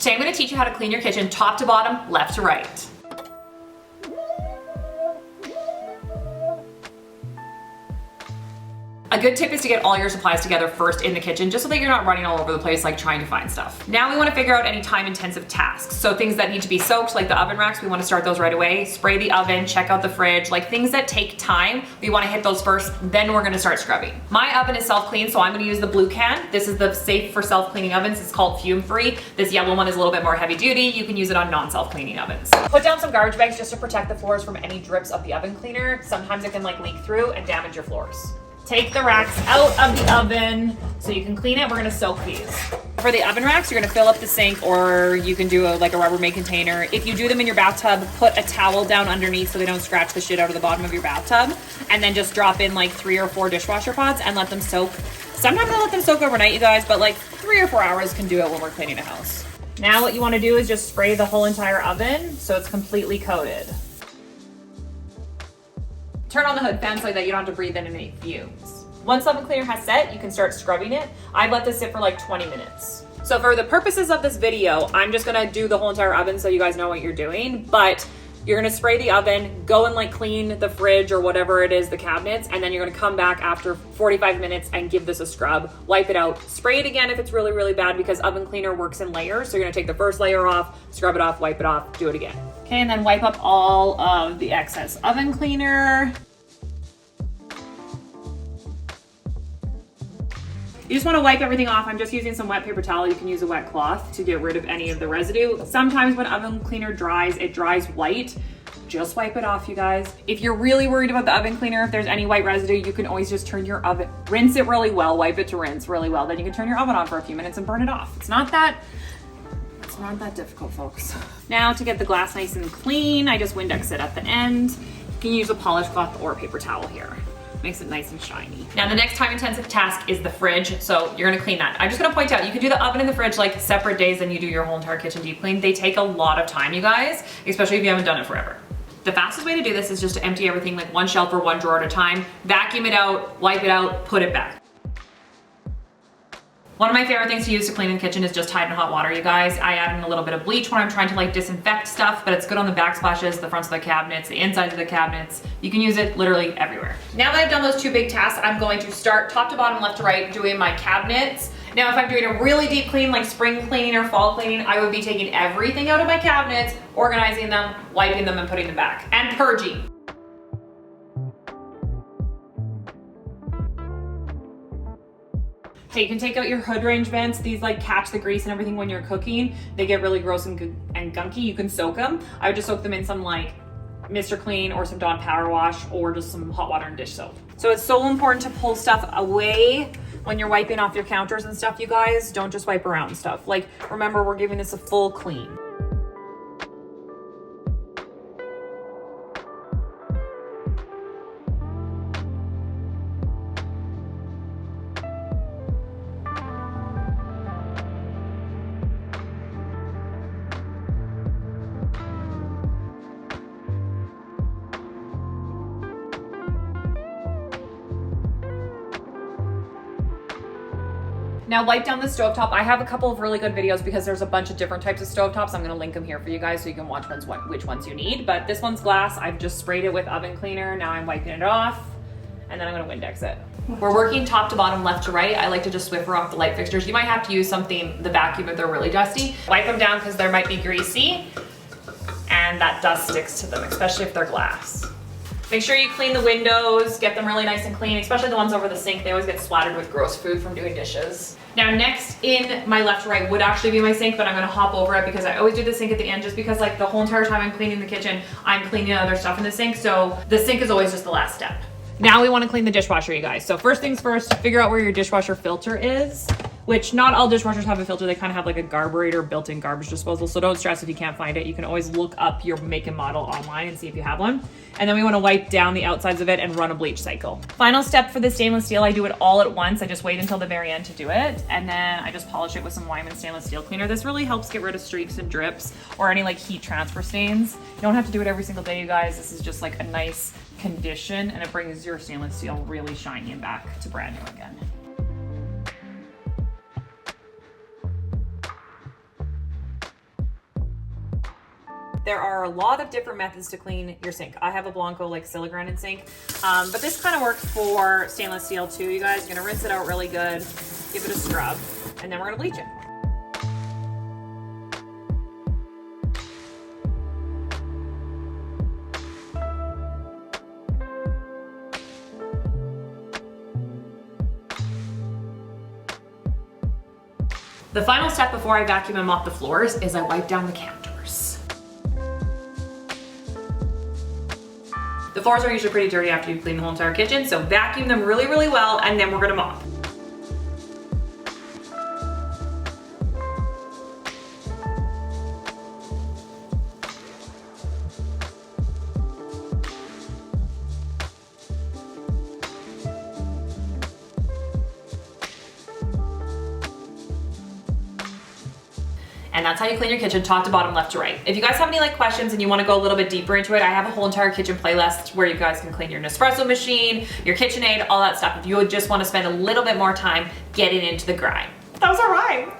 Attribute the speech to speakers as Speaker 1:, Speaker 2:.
Speaker 1: Today I'm going to teach you how to clean your kitchen top to bottom, left to right. A good tip is to get all your supplies together first in the kitchen, just so that you're not running all over the place like trying to find stuff. Now we want to figure out any time-intensive tasks. So things that need to be soaked, like the oven racks, we want to start those right away. Spray the oven, check out the fridge, like things that take time, we want to hit those first, then we're going to start scrubbing. My oven is self-clean, so I'm going to use the blue can. This is the safe for self-cleaning ovens. It's called fume-free. This yellow one is a little bit more heavy-duty. You can use it on non-self-cleaning ovens. Put down some garbage bags just to protect the floors from any drips of the oven cleaner. Sometimes it can like leak through and damage your floors. Take the racks out of the oven so you can clean it. We're gonna soak these. For the oven racks, you're gonna fill up the sink, or you can do like a Rubbermaid container. If you do them in your bathtub, put a towel down underneath so they don't scratch the shit out of the bottom of your bathtub, and then just drop in like 3 or 4 dishwasher pods and let them soak. Sometimes I let them soak overnight, you guys, but like 3 or 4 hours can do it when we're cleaning a house. Now what you wanna do is just spray the whole entire oven so it's completely coated. Turn on the hood fan so that you don't have to breathe in any fumes. Once the oven cleaner has set, you can start scrubbing it. I've let this sit for like 20 minutes. So for the purposes of this video, I'm just gonna do the whole entire oven so you guys know what you're doing, but you're gonna spray the oven, go and like clean the fridge or whatever it is, the cabinets, and then you're gonna come back after 45 minutes and give this a scrub, wipe it out, spray it again if it's really, really bad, because oven cleaner works in layers. So you're gonna take the first layer off, scrub it off, wipe it off, do it again. Okay, and then wipe up all of the excess oven cleaner. You just want to wipe everything off. I'm just using some wet paper towel. You can use a wet cloth to get rid of any of the residue. Sometimes when oven cleaner dries, it dries white. Just wipe it off, you guys. If you're really worried about the oven cleaner, if there's any white residue, you can always just turn your oven, rinse it really well, wipe it to rinse really well. Then you can turn your oven on for a few minutes and burn it off. It's not that difficult, folks. Now to get the glass nice and clean, I just Windex it at the end. You can use a polish cloth or a paper towel here. Makes it nice and shiny. Now the next time-intensive task is the fridge, so you're gonna clean that. I'm just gonna point out, you can do the oven and the fridge like separate days than you do your whole entire kitchen deep clean. They take a lot of time, you guys, especially if you haven't done it forever. The fastest way to do this is just to empty everything like one shelf or one drawer at a time, vacuum it out, wipe it out, put it back. One of my favorite things to use to clean in the kitchen is just Tide and hot water, you guys. I add in a little bit of bleach when I'm trying to like disinfect stuff, but it's good on the backsplashes, the fronts of the cabinets, the insides of the cabinets. You can use it literally everywhere. Now that I've done those 2 big tasks, I'm going to start top to bottom, left to right, doing my cabinets. Now, if I'm doing a really deep clean, like spring cleaning or fall cleaning, I would be taking everything out of my cabinets, organizing them, wiping them, and putting them back, and purging. Okay, you can take out your hood range vents. These like catch the grease and everything when you're cooking. They get really gross and gunky. You can soak them. I would just soak them in some like Mr. Clean or some Dawn Power Wash or just some hot water and dish soap. So it's so important to pull stuff away when you're wiping off your counters and stuff, you guys. Don't just wipe around stuff. Like, remember, we're giving this a full clean. Now wipe down the stovetop. I have a couple of really good videos because there's a bunch of different types of stovetops. I'm gonna link them here for you guys so you can watch which ones you need. But this one's glass. I've just sprayed it with oven cleaner. Now I'm wiping it off and then I'm gonna Windex it. We're working top to bottom, left to right. I like to just Swiffer off the light fixtures. You might have to use something, the vacuum, if they're really dusty. Wipe them down because they might be greasy and that dust sticks to them, especially if they're glass. Make sure you clean the windows, get them really nice and clean, especially the ones over the sink. They always get splattered with gross food from doing dishes. Now next in my left to right would actually be my sink, but I'm gonna hop over it because I always do the sink at the end just because like the whole entire time I'm cleaning the kitchen, I'm cleaning other stuff in the sink. So the sink is always just the last step. Now we wanna clean the dishwasher, you guys. So first things first, figure out where your dishwasher filter is, which not all dishwashers have a filter. They kind of have like a garburator built-in garbage disposal. So don't stress if you can't find it. You can always look up your make and model online and see if you have one. And then we want to wipe down the outsides of it and run a bleach cycle. Final step for the stainless steel, I do it all at once. I just wait until the very end to do it. And then I just polish it with some Wyman stainless steel cleaner. This really helps get rid of streaks and drips or any like heat transfer stains. You don't have to do it every single day, you guys. This is just like a nice condition and it brings your stainless steel really shiny and back to brand new again. There are a lot of different methods to clean your sink. I have a Blanco like silica sink, but this kind of works for stainless steel too, you guys. You're gonna rinse it out really good, give it a scrub, and then we're gonna bleach it. The final step before I vacuum and mop the floors is I wipe down the counters. The floors are usually pretty dirty after you clean the whole entire kitchen, so vacuum them really, really well, and then we're gonna mop. And that's how you clean your kitchen, top to bottom, left to right. If you guys have any like questions and you want to go a little bit deeper into it, I have a whole entire kitchen playlist where you guys can clean your Nespresso machine, your KitchenAid, all that stuff. If you would just want to spend a little bit more time getting into the grind. That was a rhyme.